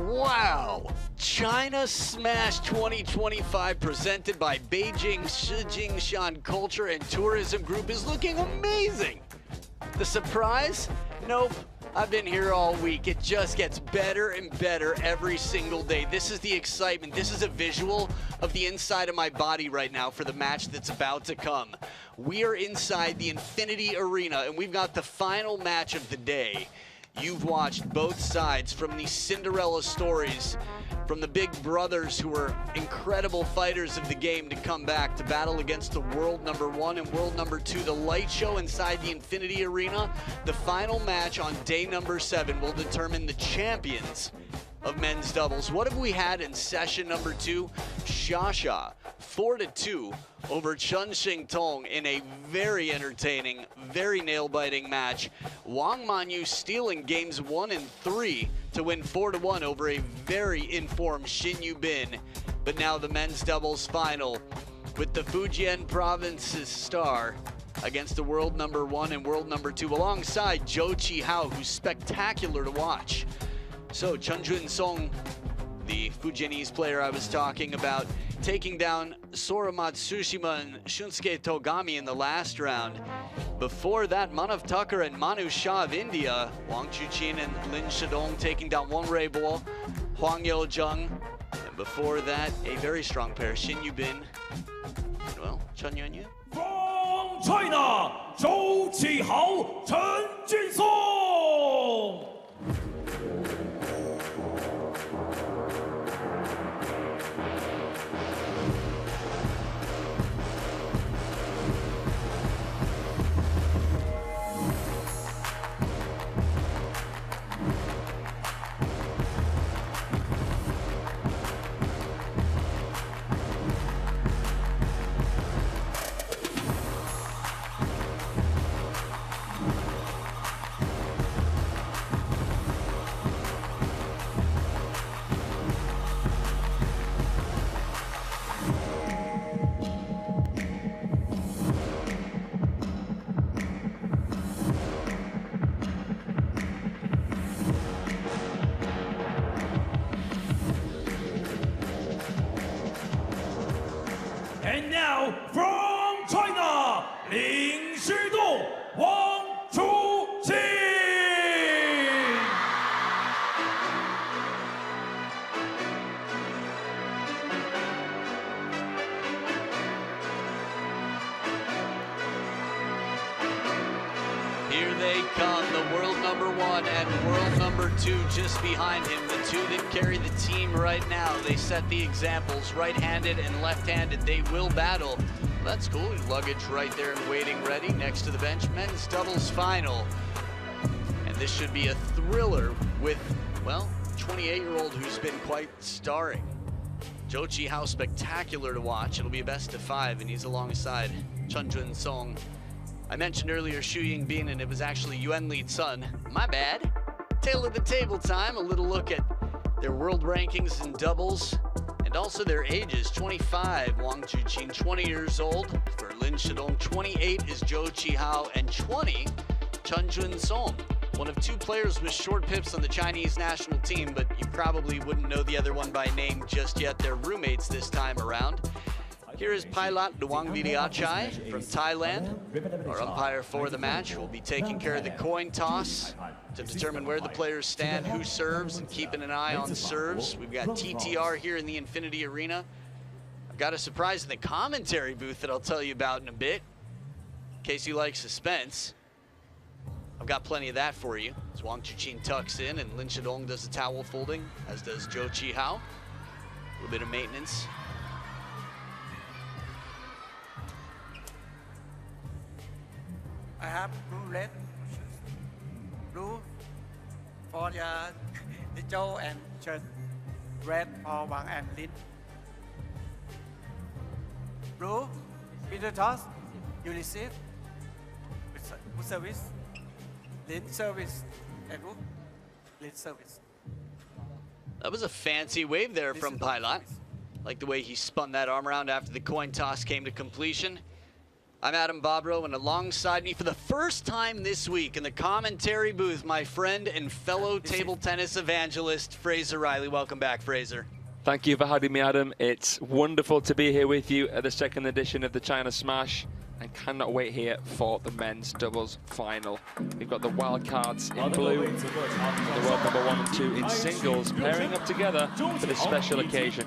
Wow! China Smash 2025 presented by Beijing Shijing Shan Culture and Tourism Group is looking amazing! The surprise? Nope. I've been here all week. It just gets better and better every single day. This is the excitement. This is a visual of the inside of my body right now for the match that's about to come. We are inside the Infinity Arena, and we've got the final match of the day. You've watched both sides, from the Cinderella stories, from the big brothers who were incredible fighters of the game to come back to battle against the world number 1 and world number 2. The light show inside the Infinity Arena, the final match on day number 7 will determine the champions of men's doubles. What have we had in session number 2? Xia 4-2 over Chen Xingtong in a very entertaining, very nail-biting match. Wang Manyu stealing games 1 and 3 to win 4-1 over a very informed Xin Yubin. But now the men's doubles final with the Fujian province's star against the world number 1 and world number 2 alongside Zhou Qihao, who's spectacular to watch. So Chen Junsong, the Fujianese player I was talking about, taking down Sora Matsushima and Shunsuke Togami in the last round. Before that, Manav Tucker and Manu Shah of India, Wang Chuqin and Lin Shidong taking down Wang Ruibo, Huang Youzheng, and before that, a very strong pair, Xin Yubin and, well, Chen Yuanyu. From China, Zhou Qihao, Chen Junsong. And now, from China, Lin Shidong, Wang Chuqin. Here they come, the world number 1 and world number 2 just behind him. The two that carry the team right now. They set the examples, right-handed and left-handed. They will battle. That's cool, luggage right there and waiting ready next to the bench. Men's doubles final. And this should be a thriller with, well, 28-year-old who's been quite starring. Zhou Qihao, spectacular to watch. It'll be a best of 5, and he's alongside Chen Junsong. I mentioned earlier Xu Yingbin, and it was actually Yuan Li's son. My bad. Tail of the table time, a little look at their world rankings in doubles, and also their ages. 25, Wang Chuqin, 20 years old. For Lin Shidong, 28 is Zhou Qihao, and 20, Chen Junsong. One of 2 players with short pips on the Chinese national team, but you probably wouldn't know the other one by name just yet. They're roommates this time around. Here is Pailat Luang Viliachai from Thailand. Our umpire for the match will be taking care of the coin toss to determine where the players stand, who serves, and keeping an eye on serves. We've got TTR here in the Infinity Arena. I've got a surprise in the commentary booth that I'll tell you about in a bit, in case you like suspense. I've got plenty of that for you. As Wang Chuqin tucks in and Lin Shidong does the towel folding, as does Zhou Qihao. A little bit of maintenance. I have blue, red, blue for the Joe and Chen, red for Wang and Lin. Blue, Peter toss, you receive, good service, Lin service, and good, Lin service. That was a fancy wave there from Pailat. Like the way he spun that arm around after the coin toss came to completion. I'm Adam Bobrow, and alongside me for the first time this week in the commentary booth, my friend and fellow table tennis evangelist, Fraser Riley. Welcome back, Fraser. Thank you for having me, Adam. It's wonderful to be here with you at the second edition of the China Smash, and cannot wait here for the men's doubles final. We've got the wild cards in blue, and the world number 1 and 2 in singles, pairing up together for this special occasion.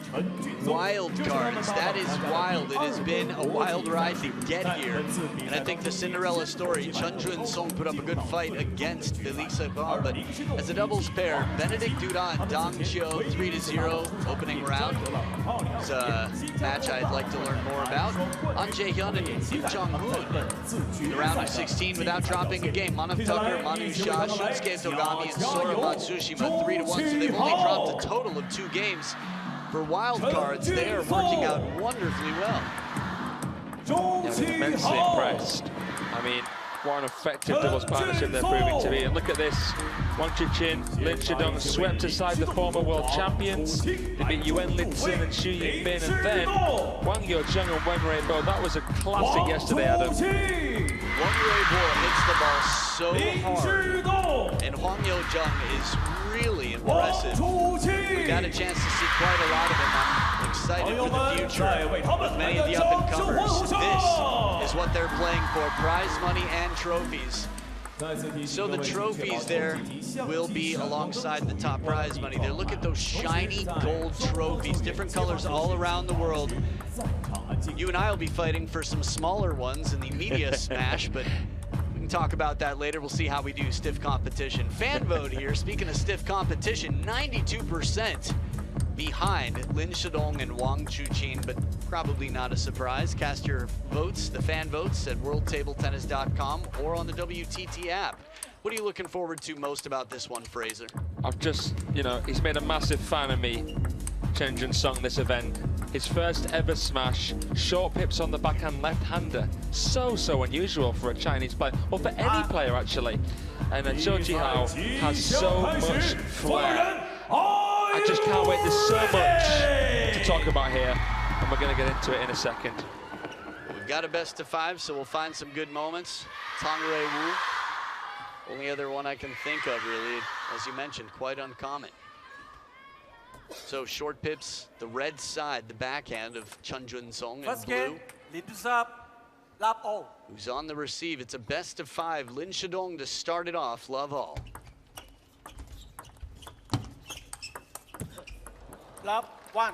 Wild cards, that is wild. It has been a wild ride to get here. And I think the Cinderella story, Chen Jun-song put up a good fight against Felix Auger, but as a doubles pair, Benedict Duda and Dong Zhou 3-0 opening round. It's a match I'd like to learn more about. An Jae-hyun and Kim Jong-hoon in the round of 16 without dropping a game. Manav Tucker, Manu Shah, Shunsuke Togami, and Sora Matsushima 3-1, so they've only dropped a total of 2 games. For wild cards, they are working out wonderfully well. Yeah, I'm immensely impressed. I mean, what an effective doubles partnership they're proving to be. And look at this. Wang Chuqin, Lin Shidong swept aside the former world champions. They beat Yuan Lin Xin and Xu Yingbin, and then Wang Yozheng and Wen Ruibo. That was a classic yesterday, Adam. Wang Ruibo hits the ball so hard, and Hwang Yozheng is really impressive. We got a chance to see quite a lot of him. I'm excited for the future with many of the up-and-comers. This is what they're playing for, prize money and trophies. So the trophies there will be alongside the top prize money there. Look at those shiny gold trophies, different colors all around the world. You and I will be fighting for some smaller ones in the media smash, but we can talk about that later. We'll see how we do stiff competition. Fan vote here, speaking of stiff competition, 92% behind Lin Shidong and Wang Chuqin, but probably not a surprise. Cast your votes, the fan votes, at worldtabletennis.com or on the WTT app. What are you looking forward to most about this one, Fraser? I've just, he's made a massive fan of me, Chen Jun-song, this event. His first ever smash, short pips on the backhand left-hander. So unusual for a Chinese player, or for any player actually. And Zhou Jihao has so much flair. I just can't wait, there's so much to talk about here, and we're going to get into it in a second. We've got a best of 5, so we'll find some good moments. Tang Rui Wu, only other one I can think of really, as you mentioned, quite uncommon. So short pips, the red side, the backhand of Chen Jun-song in First blue. game, Lin to serve, love all. Who's on the receive. It's a best of 5. Lin Shidong to start it off, love all. Love 1.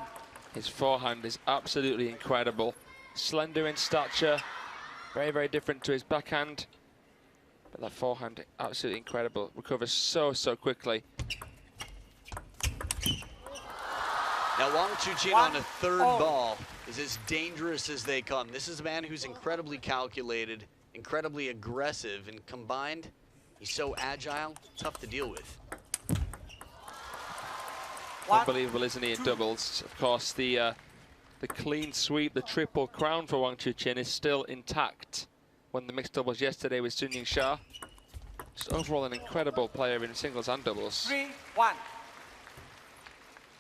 His forehand is absolutely incredible. Slender in stature, very different to his backhand. But that forehand, absolutely incredible. Recovers so quickly. Now Wang Chuqin on a third ball is as dangerous as they come. This is a man who's incredibly calculated, incredibly aggressive, and combined, he's so agile, tough to deal with. Unbelievable, isn't he, in doubles? Of course, the clean sweep, the triple crown for Wang Chuqin is still intact. Won the mixed doubles yesterday with Sun Ying Xia. Just overall an incredible player in singles and doubles. 3-1.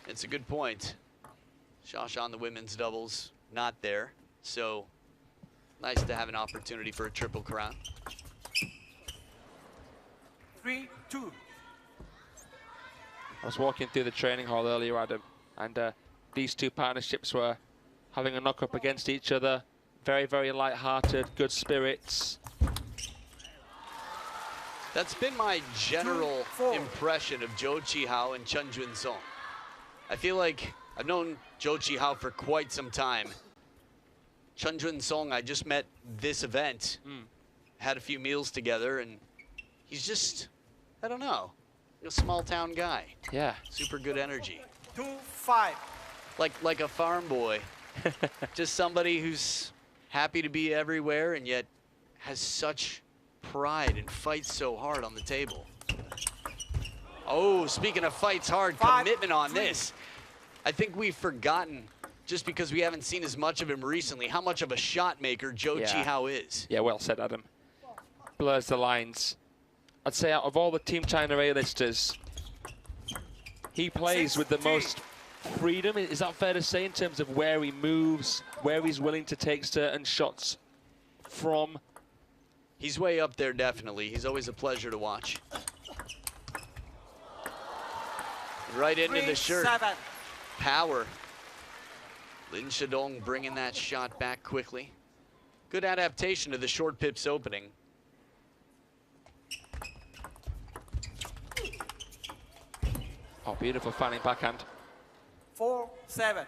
It's a good point. Xia on the women's doubles, not there. So nice to have an opportunity for a triple crown. 3-2. I was walking through the training hall earlier, Adam, and these two partnerships were having a knock-up against each other. Very light-hearted, good spirits. That's been my general impression of Zhou Qihao and Chen Jun-song. I feel like I've known Zhou Qihao for quite some time. Chen Jun-song, I just met this event, had a few meals together, and he's just, I don't know, a small town guy. Yeah. Super good energy. 2-5. Like a farm boy. Just somebody who's happy to be everywhere and yet has such pride and fights so hard on the table. Oh, speaking of fights hard, commitment on this. I think we've forgotten, just because we haven't seen as much of him recently, how much of a shot maker Zhou Qihao is. Yeah, well said, Adam. Blurs the lines. I'd say out of all the Team China A-listers, he plays with the most freedom. Is that fair to say, in terms of where he moves, where he's willing to take certain shots from. He's way up there, definitely. He's always a pleasure to watch. Right into the shirt. 3-7. Power. Lin Shidong bringing that shot back quickly. Good adaptation to the short pips opening. Oh, beautiful fanning backhand. 4-7.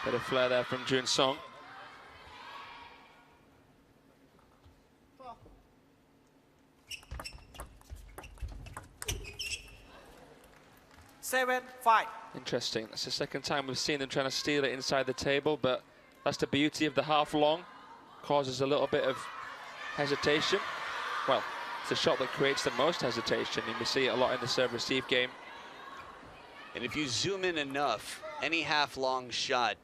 Bit of flair there from Jun Song. Seven, 5. Interesting. That's the second time we've seen them trying to steal it inside the table, but that's the beauty of the half long. Causes a little bit of hesitation. Well, it's a shot that creates the most hesitation, and we see it a lot in the serve-receive game. And if you zoom in enough, any half-long shot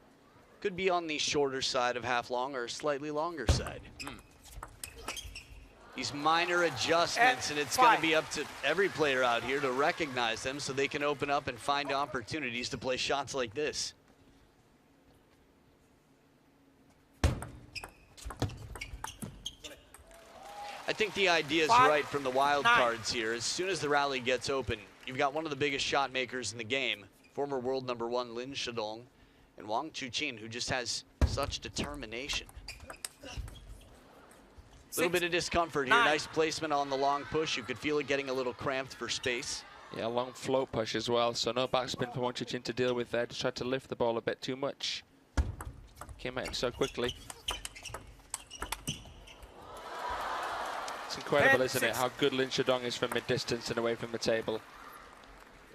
could be on the shorter side of half-long or slightly longer side. These minor adjustments, and it's going to be up to every player out here to recognize them so they can open up and find opportunities to play shots like this. I think the idea is right from the wild cards here. As soon as the rally gets open, you've got one of the biggest shot makers in the game, former world #1 Lin Shidong, and Wang Chuqin, who just has such determination. A little bit of discomfort here. Nice placement on the long push. You could feel it getting a little cramped for space. Yeah, long float push as well, so no backspin for Wang Chuqin to deal with there. Just tried to lift the ball a bit too much. Came at him so quickly. It's incredible, isn't it, how good Lin Shidong is from mid-distance and away from the table.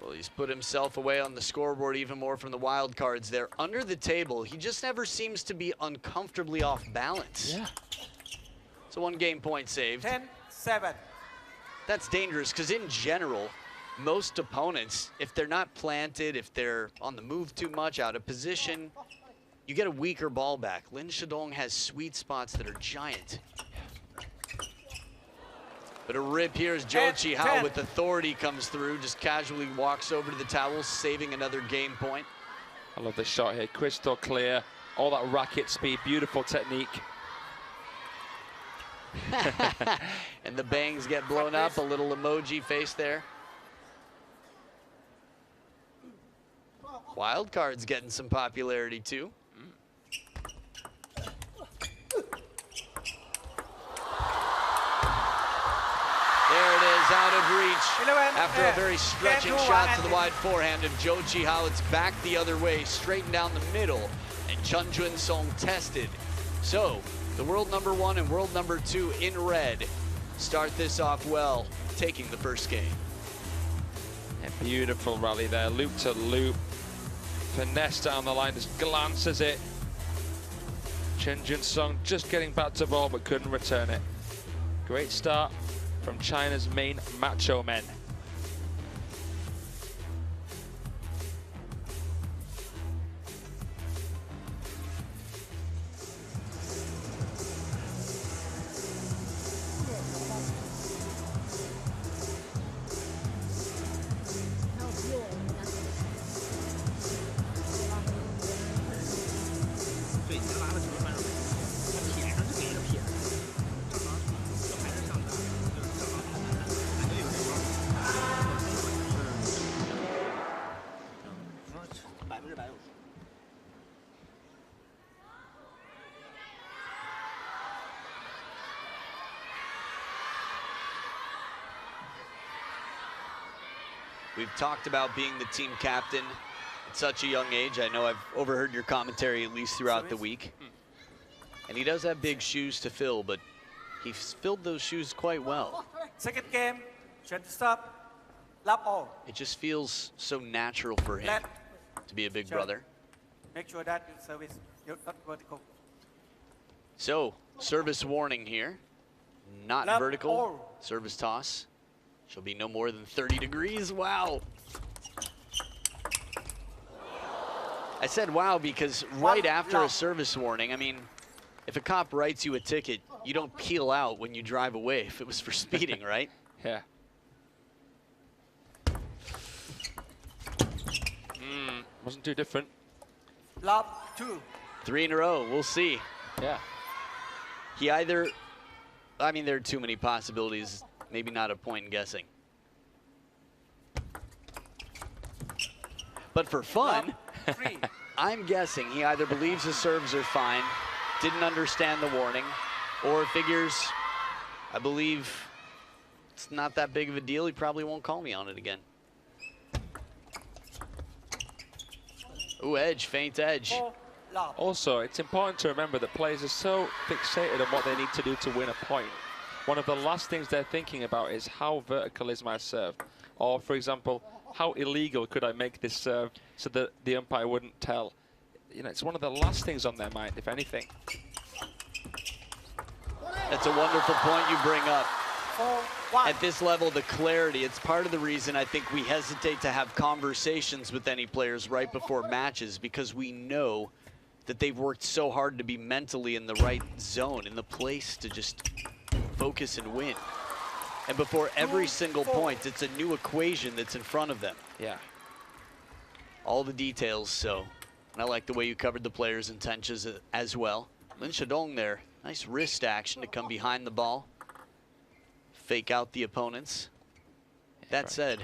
Well, he's put himself away on the scoreboard even more from the wild cards there. Under the table, he just never seems to be uncomfortably off balance. Yeah. So 1 game point saved. 10-7. That's dangerous because in general, most opponents, if they're not planted, if they're on the move too much, out of position, you get a weaker ball back. Lin Shidong has sweet spots that are giant. But a rip here as Zhou Qihao with authority comes through, just casually walks over to the towel, saving another game point. I love this shot here, crystal clear, all that racket speed, beautiful technique. And the bangs get blown up, a little emoji face there. Wild cards getting some popularity too. There it is, out of reach. After a very stretching shot to the wide forehand of Zhou Qihao, it's back the other way, straight down the middle, and Chun Jun Song tested. So, the world #1 and world #2 in red start this off well, taking the first game. A beautiful rally there, loop to loop. Finesse down the line, just glances it. Chun Jun Song just getting back to ball but couldn't return it. Great start from China's main macho men. We've talked about being the team captain at such a young age. I know I've overheard your commentary at least throughout the week. And he does have big shoes to fill, but he's filled those shoes quite well. Second game, Chen to stop, lap all. It just feels so natural for him to be a big brother. Make sure that your service, you're not vertical. So, service warning here. Not Lap vertical, all. service toss. She'll be no more than 30 degrees, wow. I said wow because right after a service warning, I mean, if a cop writes you a ticket, you don't peel out when you drive away if it was for speeding, right? Yeah. Wasn't too different. Lap 2. 3 in a row, we'll see. Yeah. He either, I mean, there are too many possibilities. Maybe not a point in guessing. But for fun, Love 3. I'm guessing he either believes his serves are fine, didn't understand the warning, or figures, I believe it's not that big of a deal. He probably won't call me on it again. Ooh, edge, faint edge. 4. Love. Also, it's important to remember that players are so fixated on what they need to do to win a point. One of the last things they're thinking about is how vertical is my serve? Or, for example, how illegal could I make this serve so that the umpire wouldn't tell? You know, it's one of the last things on their mind, if anything. That's a wonderful point you bring up. 4-1. At this level, the clarity, it's part of the reason I think we hesitate to have conversations with any players right before matches, because we know that they've worked so hard to be mentally in the right zone, in the place to just focus and win. And before every single point, it's a new equation that's in front of them. Yeah. All the details, so. And I like the way you covered the players' intentions as well. Lin Shidong there, nice wrist action to come behind the ball. Fake out the opponents. That said,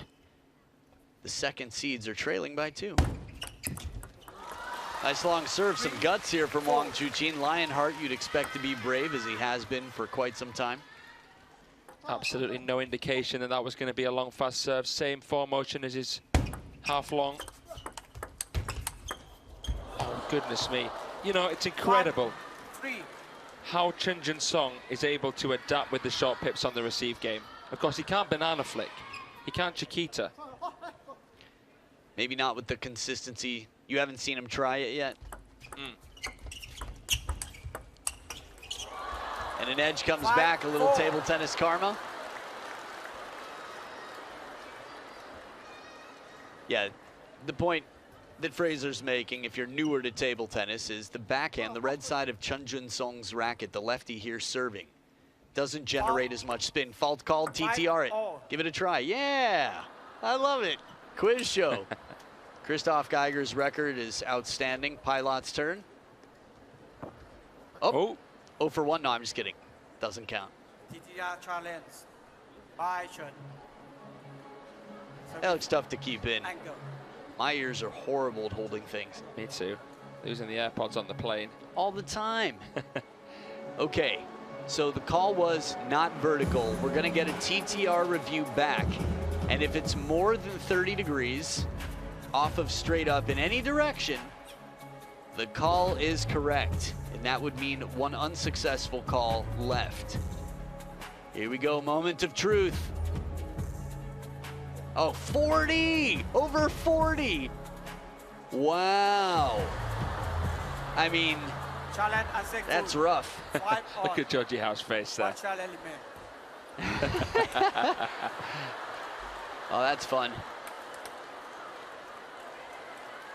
the second seeds are trailing by 2. Nice long serve, some guts here from Wang Chuqin. Lionheart, you'd expect to be brave, as he has been for quite some time. Absolutely no indication that that was going to be a long, fast serve. Same form motion as his half long. Oh, goodness me. You know, it's incredible 3. how Chen Jun-song is able to adapt with the short pips on the receive game. Of course, he can't banana flick. He can't Chiquita. Maybe not with the consistency. You haven't seen him try it yet. And an edge comes back, a little table tennis karma. Yeah, the point that Fraser's making, if you're newer to table tennis, is the backhand, the red side of Chen Jun-song's racket, the lefty here serving, doesn't generate as much spin. Fault called, TTR it. Give it a try. Yeah, I love it. Quiz show. Christoph Geiger's record is outstanding. Pilot's turn. Oh, 0 for 1. No, I'm just kidding. Doesn't count. TTR challenge by Chen. That looks tough to keep in. Angle. My ears are horrible at holding things. Me too. Losing the AirPods on the plane. All the time. Okay, so the call was not vertical. We're gonna get a TTR review back. And if it's more than 30 degrees off of straight up in any direction, the call is correct. And that would mean one unsuccessful call left. Here we go, moment of truth. Oh, 40! Over 40! Wow. I mean, Challenge unsuccessful. that's rough. 5 Look at Georgie Howe's face there. One challenge remain. Oh, that's fun.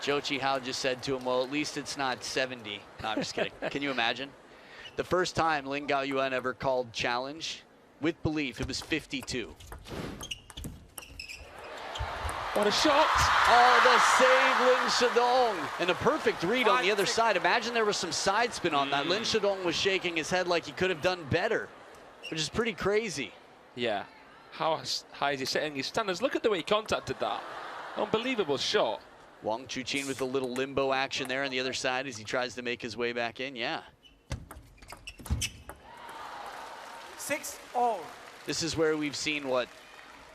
Zhou Qihao just said to him, well, at least it's not 70. No, I'm just kidding. Can you imagine? The first time Lin Gaoyuan ever called challenge with belief, it was 52. What a shot! Oh, the save, Lin Shidong. And a perfect read on the other side. Imagine there was some side spin on that. Lin Shidong was shaking his head like he could have done better, which is pretty crazy. Yeah. How high is he setting his standards? Look at the way he contacted that. Unbelievable shot. Wang Chuqin with a little limbo action there on the other side as he tries to make his way back in. Yeah. 6-0. This is where we've seen what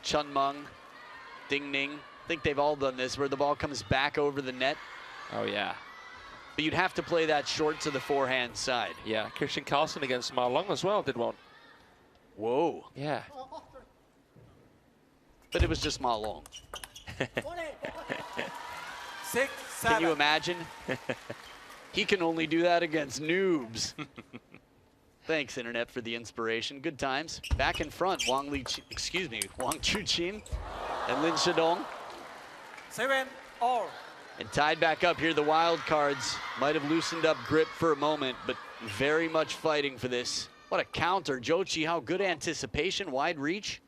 Chun Meng, Ding Ning, I think they've all done this, where the ball comes back over the net. Oh, yeah. But you'd have to play that short to the forehand side. Yeah, Christian Carlsen against Ma Long as well did one. Whoa. Yeah. But it was just Ma Long. 6-7. Can you imagine? He can only do that against noobs. Thanks, Internet, for the inspiration. Good times. Back in front, Wang Chuqin and Lin Shidong. 7-all. And tied back up here, the wild cards might have loosened up grip for a moment, but very much fighting for this. What a counter. Zhou Qihao, good anticipation, wide reach.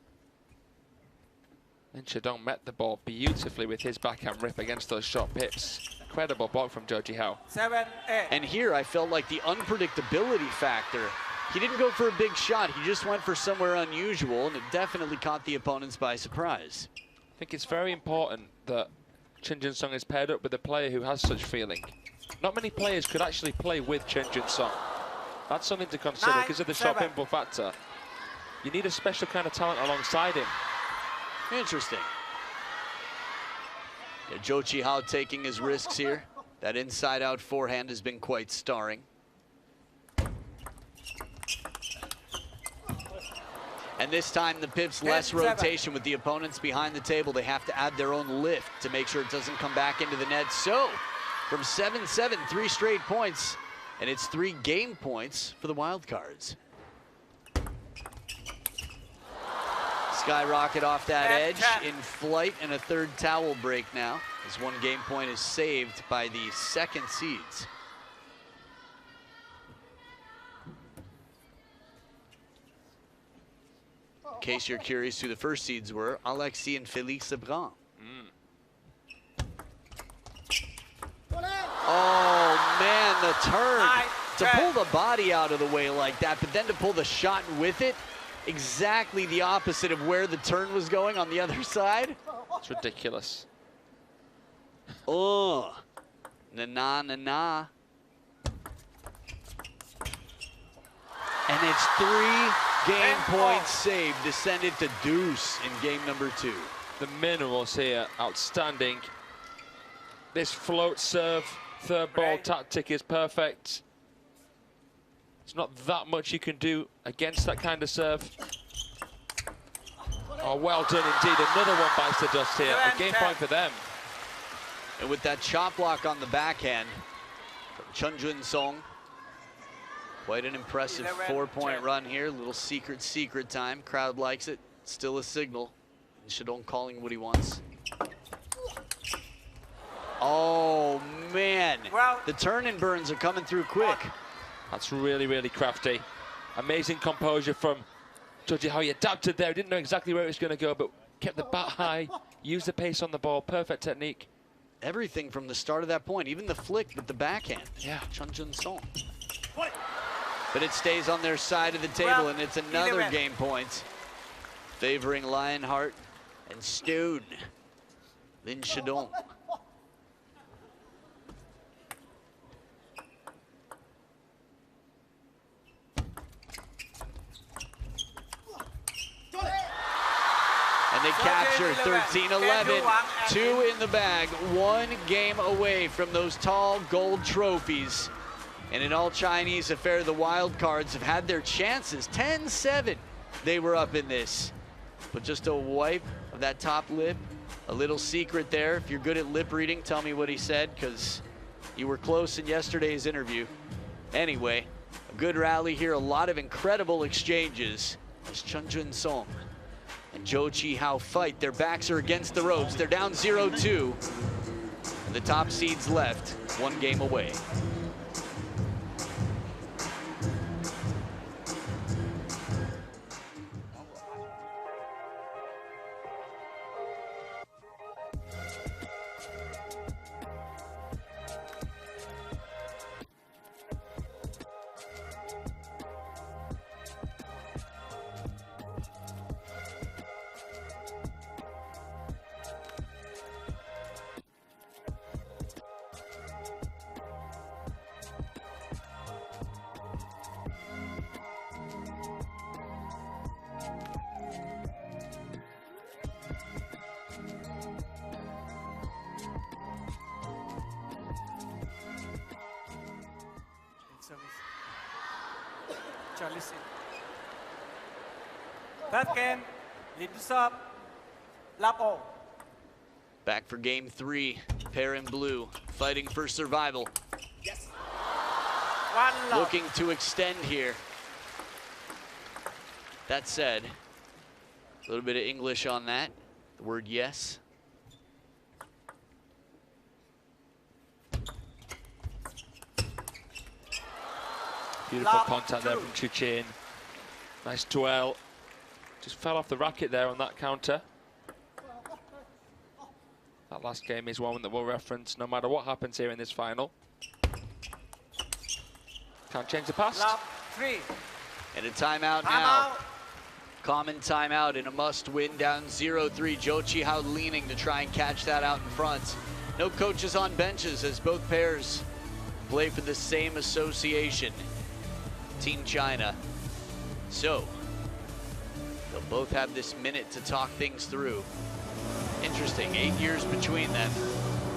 And Shidong met the ball beautifully with his backhand rip against those short pips. Incredible block from Zhou Jihao. 7-8. And here I felt like the unpredictability factor. He didn't go for a big shot. He just went for somewhere unusual, and it definitely caught the opponents by surprise. I think it's very important that Chen Jun-sung is paired up with a player who has such feeling. Not many players could actually play with Chen Jun-sung. That's something to consider because of the short 9-7. pimple factor. You need a special kind of talent alongside him. Interesting. Yeah, Zhou Jihao taking his risks here. That inside-out forehand has been quite starring. And this time the pips less 10-7. rotation with the opponents behind the table. They have to add their own lift to make sure it doesn't come back into the net. So from 7-7, 3 straight points, and it's 3 game points for the Wildcards. Skyrocket off that edge in flight, and a third towel break now as 1 game point is saved by the second seeds. In case you're curious who the first seeds were, Alexis and Felix Lebrun. Oh man, the turn. To pull the body out of the way like that, but then to pull the shot with it, exactly the opposite of where the turn was going on the other side. It's ridiculous. Oh, na-na. And it's 3 game points saved to send it to deuce in game number 2. The minerals here, outstanding. This float serve, third ball tactic is perfect. It's not that much you can do against that kind of serve. Oh, well done indeed. Another one bites the dust here. A game point for them. And with that chop block on the backhand from Chen Jun-sung, quite an impressive 4-point run here. Little secret time. Crowd likes it. Still a signal. And Shidong calling what he wants. Oh man, the turn and burns are coming through quick. That's really, really crafty. Amazing composure from Zhou Jihao. He adapted there. Didn't know exactly where it was going to go, but kept the bat high, used the pace on the ball. Perfect technique. Everything from the start of that point, even the flick with the backhand. Yeah. Chen Jun-sung. But it stays on their side of the table, and it's another game point favoring Lionheart and Stone. Lin Shidong. And they capture 13-11, 2 in the bag, 1 game away from those tall gold trophies. In an all-Chinese affair, the Wildcards have had their chances. 10-7, they were up in this. But just a wipe of that top lip. A little secret there. If you're good at lip reading, tell me what he said, because you were close in yesterday's interview. Anyway, a good rally here, a lot of incredible exchanges as Chen Jun-sung and Zhou Jihao fight. Their backs are against the ropes. They're down 0-2. And the top seeds left, 1 game away. Listen. Third game, lead to serve, lap all. Back for game 3, pair in blue, fighting for survival. Yes. 1 love. Looking to extend here. That said, a little bit of English on that, the word yes. Beautiful contact there from Chu Chin. Nice dwell. Just fell off the racket there on that counter. That last game is one that we'll reference no matter what happens here in this final. Can't change the past. Love 3. And a timeout Time now. out. Common timeout in a must-win, down 0-3. Zhou Qihao leaning to try and catch that out in front. No coaches on benches as both pairs play for the same association, Team China. So, they'll both have this minute to talk things through. Interesting, 8 years between them.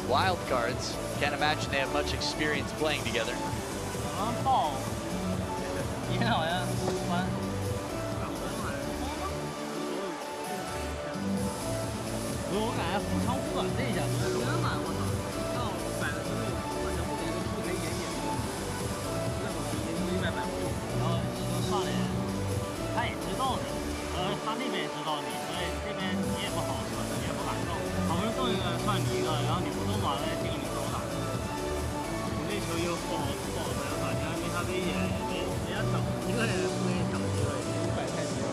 Wild cards, can't imagine they have much experience playing together. 爆，一看好像关。不是，我感觉忽长忽短这一下，真的，我操！到摆的时候，我全部给个不可以演演，那种100摆不动，然后就上来，他也知道你，他那边也知道你，所以这边你也不好说，你也不敢动，好不容易动一个算你一个，然后你不动完了，结果你手打，你那球又不好传，你还没他危险，人家找一个人不给你找机会，100太机会。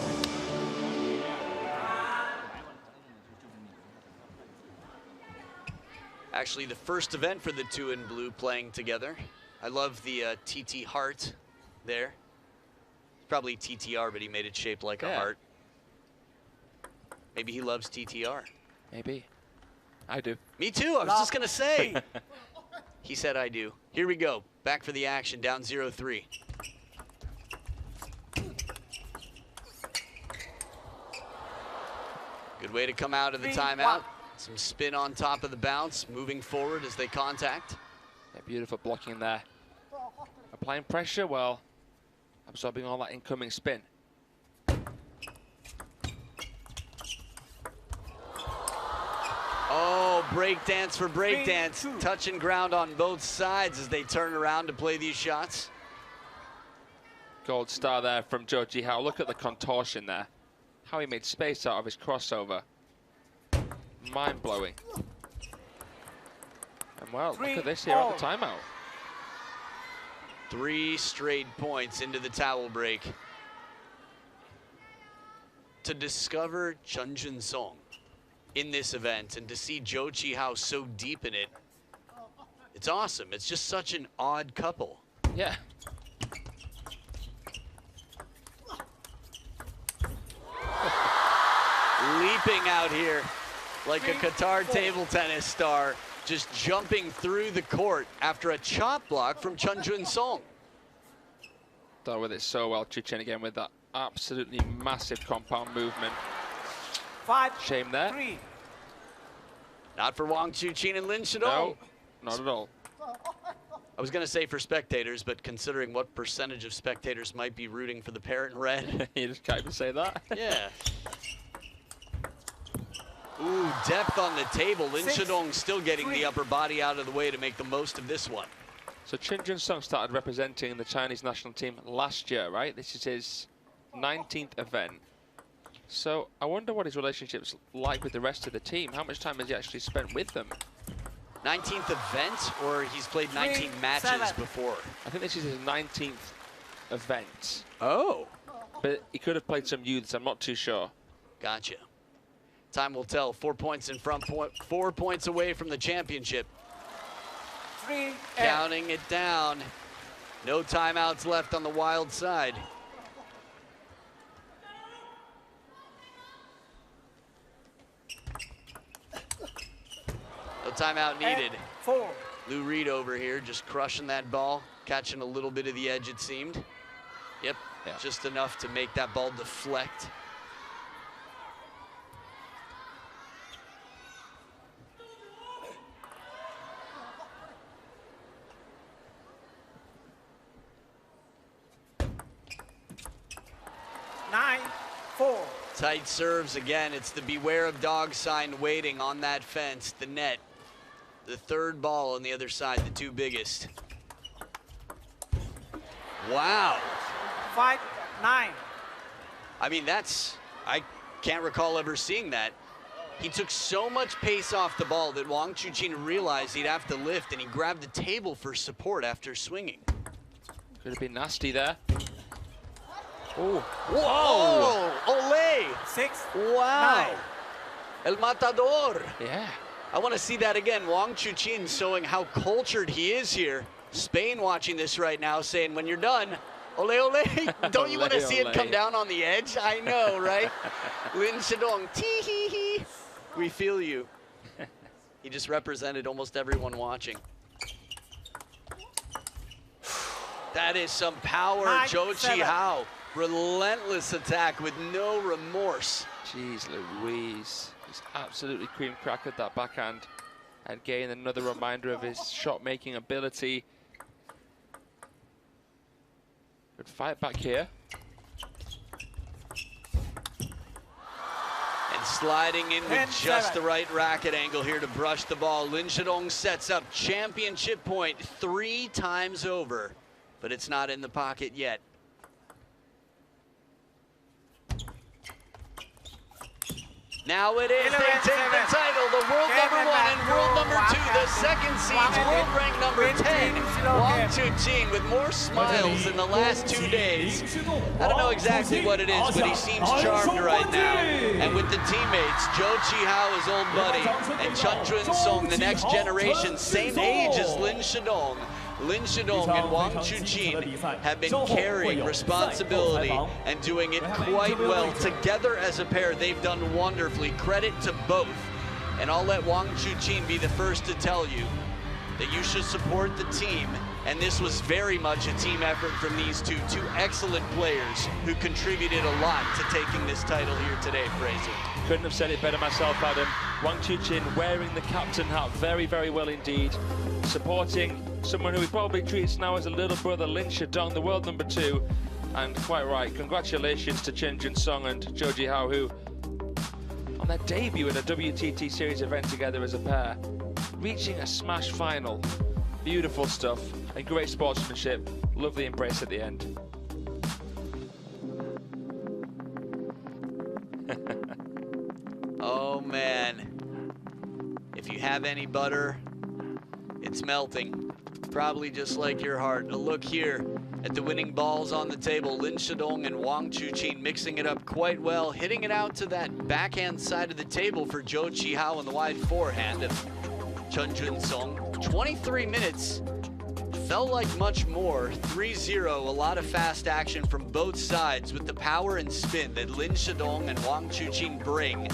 Actually, the first event for the two in blue playing together. I love the TT heart there. It's probably TTR, but he made it shaped like a heart. Maybe he loves TTR. Maybe. I do. Me too, I was just gonna say. He said I do. Here we go, back for the action, down 0-3. Good way to come out of the timeout. Some spin on top of the bounce, moving forward as they contact. Yeah, beautiful blocking there. Applying pressure, well, absorbing all that incoming spin. Oh, breakdance for breakdance. Touch and ground on both sides as they turn around to play these shots. Gold star there from Zhou Qihao. Look at the contortion there. How he made space out of his crossover. Mind-blowing. And well, look at this here at the timeout. 3 straight points into the towel break. To discover Chen Junsong in this event and to see Zhou Qihao so deep in it, it's awesome. It's just such an odd couple. Yeah. Leaping out here like a Qatar table tennis star, just jumping through the court after a chop block from Chen Junsong. Dealt with it so well, Chuchen again with that absolutely massive compound movement. 5. Shame there. 3. Not for Wang Chuqin and Lin Shidong. No, not at all. I was gonna say for spectators, but considering what percentage of spectators might be rooting for the pair in red. You just can't even say that. Yeah. Ooh, depth on the table. Lin 6, Shidong still getting 3. the upper body out of the way to make the most of this one. So Chen Junsong started representing the Chinese national team last year, right? This is his 19th event. So I wonder what his relationship's like with the rest of the team. How much time has he actually spent with them? 19th event, or he's played 19 matches 7. before? I think this is his 19th event. Oh. But he could have played some youths, I'm not too sure. Gotcha. Time will tell. 4 points in front, 4 points away from the championship. 3. Counting it down. No timeouts left on the wild side. No timeout needed. 4. Lou Reed over here just crushing that ball, catching a little bit of the edge it seemed. Yep, Yeah. just enough to make that ball deflect. Nine. 4. Tight serves again. It's the beware of dog sign waiting on that fence, the net. The third ball on the other side, the two biggest. Wow. 5. 9. I mean, I can't recall ever seeing that. He took so much pace off the ball that Wang Chuqin realized he'd have to lift, and he grabbed the table for support after swinging. Could have been nasty there. Oh, Whoa! Ole! 6. Wow! 9. El Matador! yeah. I want to see that again. Wang Chuqin showing how cultured he is here. Spain watching this right now saying, when you're done, ole ole, don't you want to see it come down on the edge? I know, right? Lin Shidong, tee hee hee. We feel you. He just represented almost everyone watching. That is some power, Zhou Qihao. Relentless attack with no remorse. Jeez Louise. He's absolutely cream crackered that backhand. And again, another reminder of his shot-making ability. Good fight back here. And sliding in with just the right racket angle here to brush the ball. Lin Shidong sets up championship point 3 times over, but it's not in the pocket yet. Now it is, they take the title, the world number 1 and world number 2, the second seeds, world rank number 10. Wang Chuqin with more smiles in the last 2 days. I don't know exactly what it is, but he seems charmed right now. And with the teammates, Zhou Qihao, his old buddy, and Chen Junsong, the next generation, same age as Lin Shidong. Lin Shidong and Wang Chuqin have been carrying responsibility and doing it quite well. Together as a pair, they've done wonderfully. Credit to both. And I'll let Wang Chuqin be the first to tell you that you should support the team. And this was very much a team effort from these two excellent players who contributed a lot to taking this title here today, Fraser. Couldn't have said it better myself, Adam. Wang Chuqin wearing the captain hat very, very well indeed. Supporting someone who he probably treats now as a little brother, Lin Shidong, the world number 2. And quite right, congratulations to Chen Junsong and Zhou Qihao, who, on their debut in a WTT series event together as a pair, reaching a smash final. Beautiful stuff and great sportsmanship. Lovely embrace at the end. Oh man, if you have any butter, it's melting. Probably just like your heart. A look here at the winning balls on the table. Lin Shidong and Wang Chuqin mixing it up quite well, hitting it out to that backhand side of the table for Zhou Qihao and the wide forehand of Chen Junsong. 23 minutes. Felt like much more. 3-0, a lot of fast action from both sides with the power and spin that Lin Shidong and Wang Chuqin bring.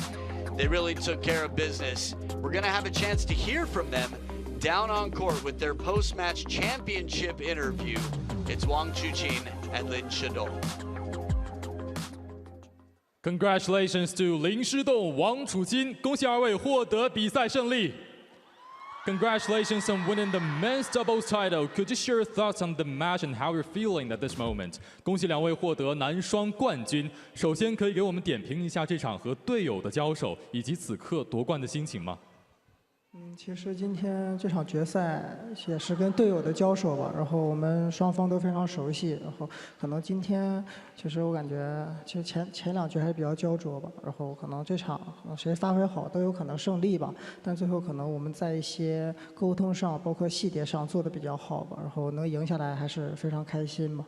They really took care of business. We're gonna have a chance to hear from them down on court with their post-match championship interview. It's Wang Chuqin and Lin Shidong. Congratulations to 林诗栋、王楚钦，恭喜二位获得比赛胜利。Congratulations on winning the men's doubles title. Could you share your thoughts on the match and how you're feeling at this moment? 恭喜两位获得男双冠军。首先，可以给我们点评一下这场和队友的交手，以及此刻夺冠的心情吗？其实今天这场决赛也是跟队友的交手吧，然后我们双方都非常熟悉，然后可能今天其实我感觉其实前两局还是比较焦灼吧，然后可能这场谁发挥好都有可能胜利吧，但最后可能我们在一些沟通上，包括细节上做得比较好吧，然后能赢下来还是非常开心吧。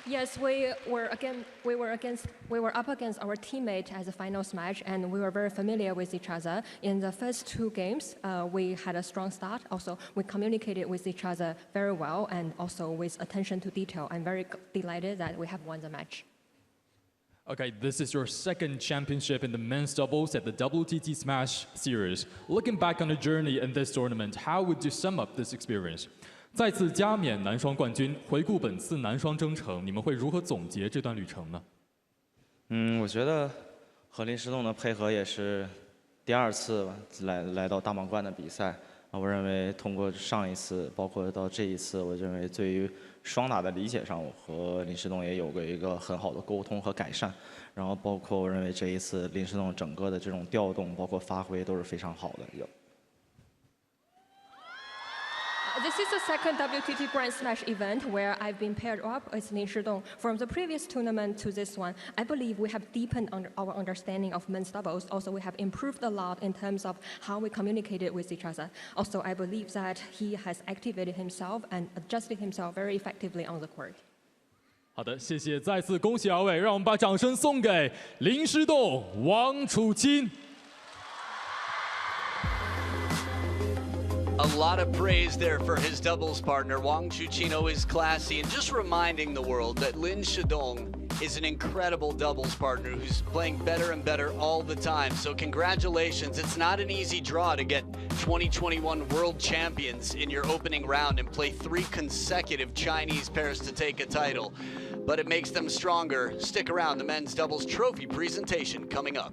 Yes, we were up against our teammate as a finals match, and we were very familiar with each other. In the first 2 games, we had a strong start. Also, we communicated with each other very well, and also with attention to detail. I'm very delighted that we have won the match. Okay, this is your second championship in the men's doubles at the WTT Smash Series. Looking back on the journey in this tournament, how would you sum up this experience? 再次加冕男双冠军，回顾本次男双征程，你们会如何总结这段旅程呢？我觉得和林诗栋的配合也是第2次来到大满贯的比赛。我认为通过上一次，包括到这一次，我认为对于双打的理解上，我和林诗栋也有过一个很好的沟通和改善。然后包括我认为这一次林诗栋整个的这种调动，包括发挥都是非常好的。This is the second WTT Grand Smash event where I've been paired up with Lin Shidong. From the previous tournament to this one, I believe we have deepened our understanding of men's doubles. Also, we have improved a lot in terms of how we communicated with each other. Also, I believe that he has activated himself and adjusted himself very effectively on the court. 好的，谢谢，再次恭喜二位，让我们把掌声送给林诗栋、王楚钦。A lot of praise there for his doubles partner. Wang Chuqin always classy, and just reminding the world that Lin Shidong is an incredible doubles partner who's playing better and better all the time. So congratulations. It's not an easy draw to get 2021 world champions in your opening round and play 3 consecutive Chinese pairs to take a title. But it makes them stronger. Stick around, the men's doubles trophy presentation coming up.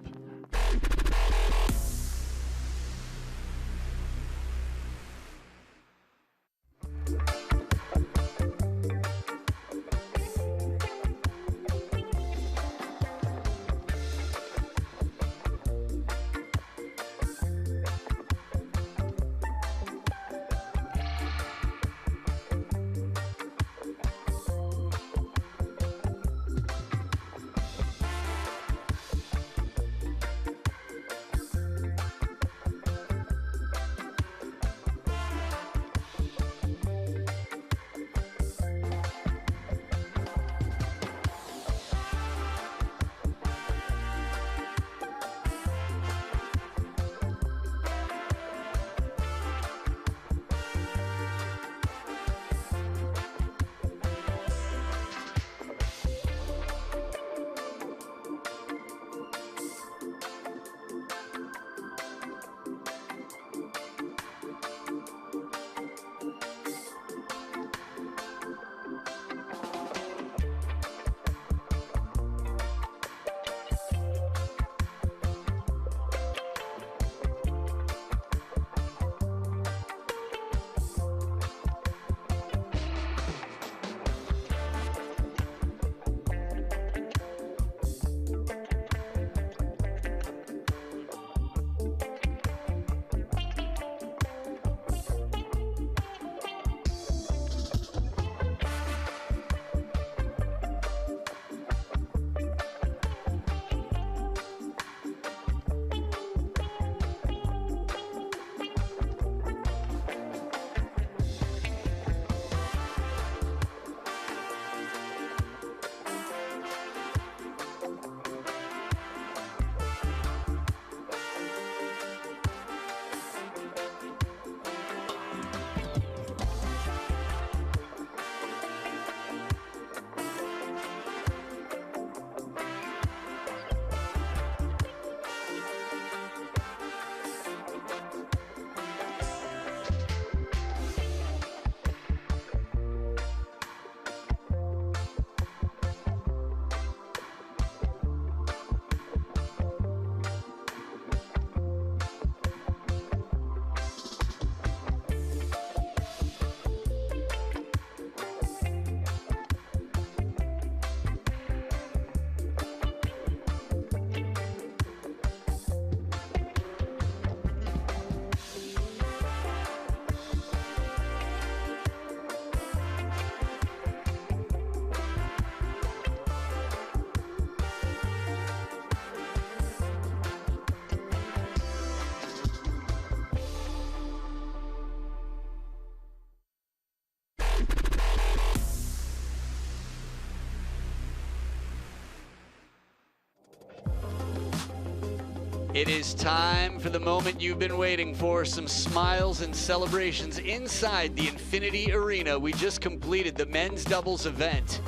It is time for the moment you've been waiting for, some smiles and celebrations inside the Infinity Arena. We just completed the men's doubles event.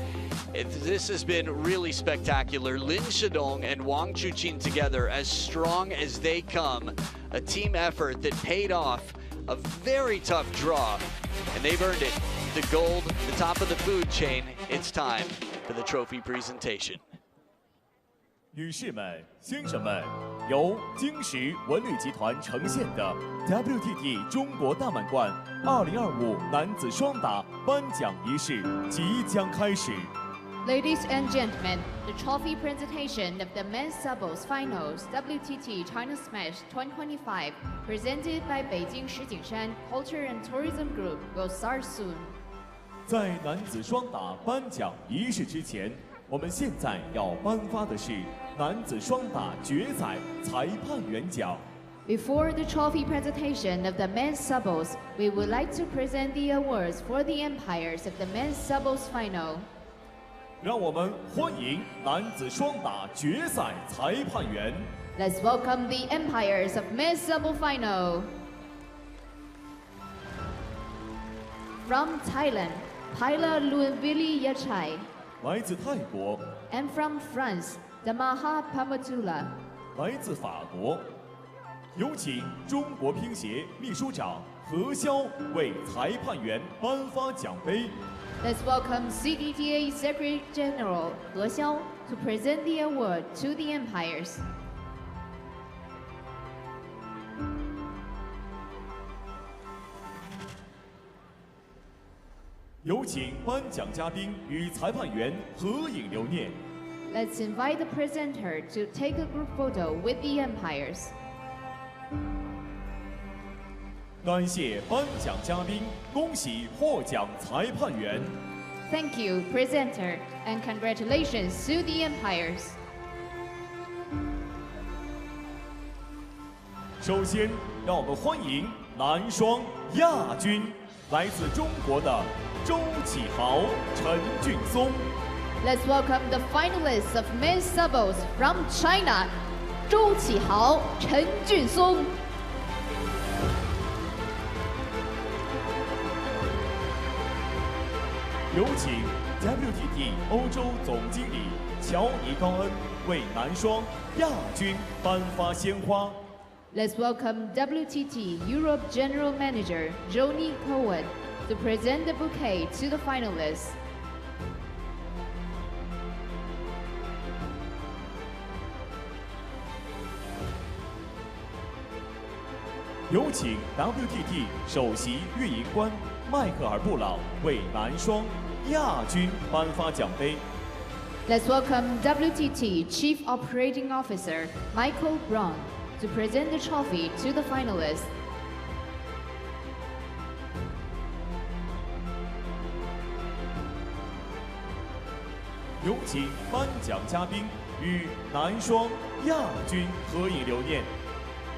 This has been really spectacular. Lin Shidong and Wang Chuqin together, as strong as they come. A team effort that paid off, a very tough draw, and they've earned it. The gold, the top of the food chain. It's time for the trophy presentation. 女士们、先生们，由晶石文旅集团呈现的 WTT 中国大满贯2025男子双打颁奖仪式即将开始。 Ladies and gentlemen, the trophy presentation of the men's doubles finals WTT China Smash 2025, presented by Beijing Shijingshan Culture and Tourism Group, will start soon. 在男子双打颁奖仪式之前，我们现在要颁发的是男子双打决赛裁判员奖。 Before the trophy presentation of the men's doubles, we would like to present the awards for the umpires of the men's doubles final. 让我们欢迎男子双打决赛裁判员。 Let's welcome the umpires of men's double final. From Thailand, Paila Luanvili Yachai. 来自泰国， And from France, Damaha Pamatula. 来自法国，有请中国乒协秘书长何潇为裁判员颁发奖杯。 Let's welcome CDTA Secretary General He Xiao to present the award to the umpires. 有请颁奖嘉宾与裁判员合影留念。 Let's invite the presenter to take a group photo with the umpires. 感谢颁奖嘉宾，恭喜获奖裁判员。 Thank you, presenter, and congratulations to the umpires. 首先，让我们欢迎男双亚军，来自中国的周启豪、陈俊松。 Let's welcome the finalists of men's doubles from China, 周启豪、陈俊松。 有请 WTT 欧洲总经理乔尼高恩为男双亚军颁发鲜花。 Let's welcome WTT Europe General Manager Joni Cohen to present the bouquet to the finalists. 有请 WTT 首席运营官迈克尔·布朗为男双亚军颁发奖杯。 Let's welcome WTT Chief Operating Officer Michael Braun to present the trophy to the finalists. 有请颁奖嘉宾与男双亚军合影留念。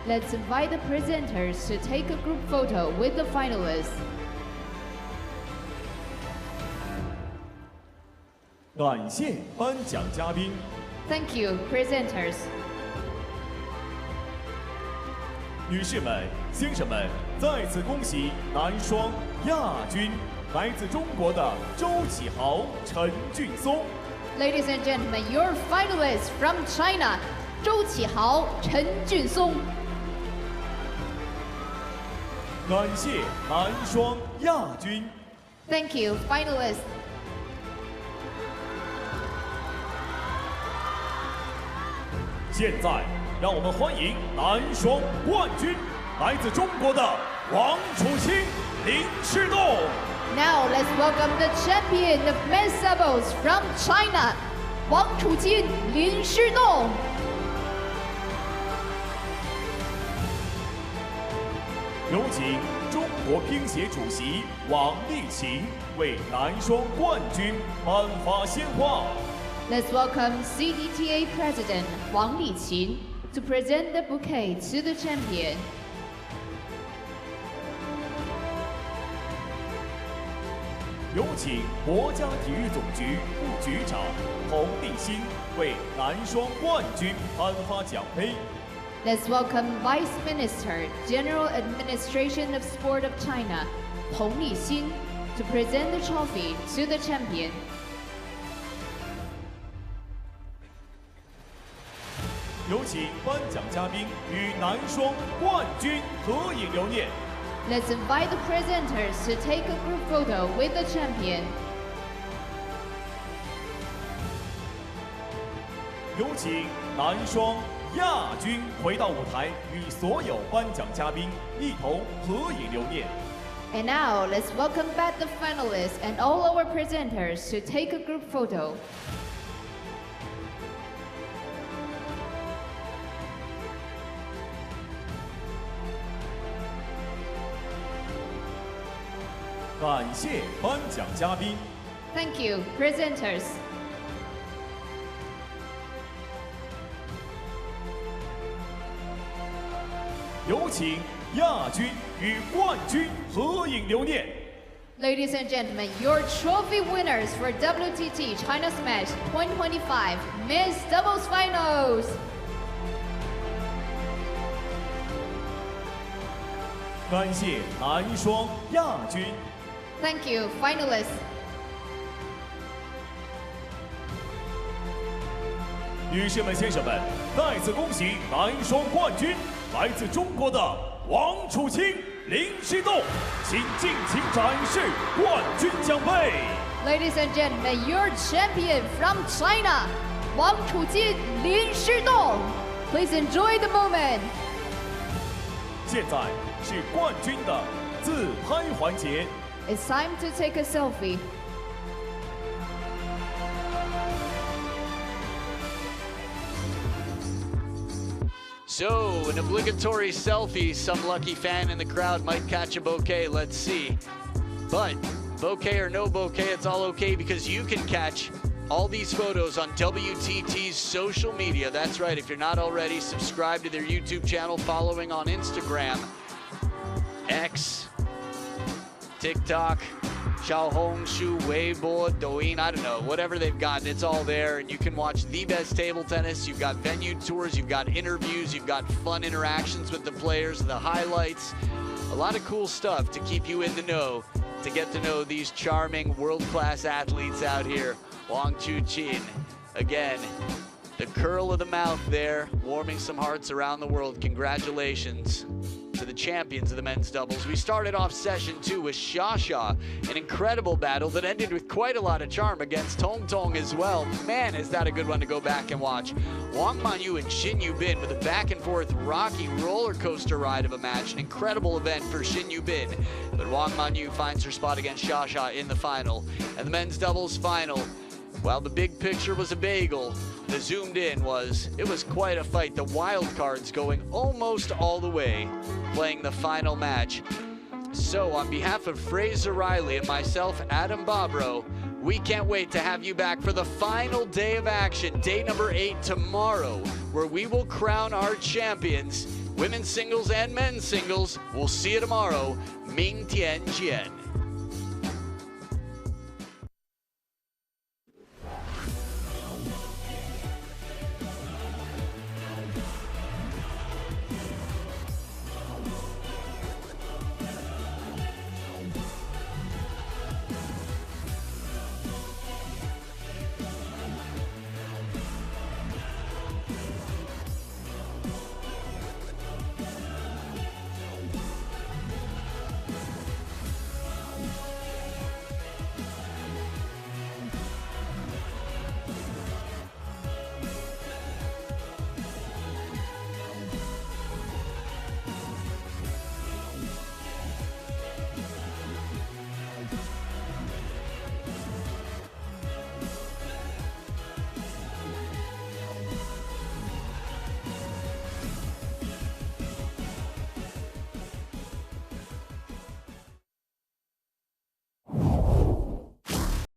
Let's invite the presenters to take a group photo with the finalists. 感谢颁奖嘉宾。 Thank you, presenters. 女士们、先生们，再次恭喜男双亚军，来自中国的周启豪、陈俊松。 Ladies and gentlemen, your finalists from China, 周启豪、陈俊松。 感谢男双亚军。 Thank you, finalists. 现在，让我们欢迎男双冠军，来自中国的王楚钦、林诗栋。 Now let's welcome the champion of men's doubles from China, 王楚钦、林诗栋。 有请中国乒协主席王励勤为男双冠军颁发鲜花。 Let's welcome CDTA President Wang Liqin to present the bouquet to the champion. 有请国家体育总局副局长彭立新为男双冠军颁发奖杯。 Let's welcome Vice Minister, General Administration of Sport of China, Peng Lixin, to present the trophy to the champion. 有请颁奖嘉宾与男双冠军合影留念。 Let's invite the presenters to take a group photo with the champion. 有请男双亚军回到舞台，与所有颁奖嘉宾一同合影留念。 And now, let's welcome back the finalists and all our presenters to take a group photo. 感谢颁奖嘉宾。 Thank you, presenters. 有请亚军与冠军合影留念。Ladies and gentlemen, your trophy winners for WTT China Smash 2025 Men's Doubles Finals. 感谢男双亚军。 Thank you, finalists. 女士们、先生们，再次恭喜男双冠军，来自中国的王楚钦、林诗栋，请尽情展示冠军奖杯。 Ladies and gentlemen, your champion from China, Wang Chuqin, Lin Shidong. Please enjoy the moment. 现在是冠军的自拍环节。 It's time to take a selfie. So, an obligatory selfie. Some lucky fan in the crowd might catch a bouquet. Let's see. But, bouquet or no bouquet, it's all okay because you can catch all these photos on WTT's social media. That's right, if you're not already, subscribe to their YouTube channel, following on Instagram, X, TikTok, Xiaohongshu, Weibo, Douyin, I don't know, whatever they've got, it's all there. And you can watch the best table tennis. You've got venue tours, you've got interviews, you've got fun interactions with the players, the highlights, a lot of cool stuff to keep you in the know, to get to know these charming world-class athletes out here. Wang Chuqin, again, the curl of the mouth there, warming some hearts around the world. Congratulations to the champions of the men's doubles. We started off session 2 with Xia, an incredible battle that ended with quite a lot of charm against Tong Tong as well. Man, is that a good one to go back and watch. Wang Manyu and Xin Yubin with a back and forth rocky roller coaster ride of a match. An incredible event for Xin Yubin. But Wang Manyu finds her spot against Xia in the final. And the men's doubles final, while the big picture was a bagel, the zoomed in was, it was quite a fight. The wild cards going almost all the way, playing the final match. So on behalf of Fraser Riley and myself, Adam Bobrow, we can't wait to have you back for the final day of action, day number 8 tomorrow, where we will crown our champions, women's singles and men's singles. We'll see you tomorrow. 明天见.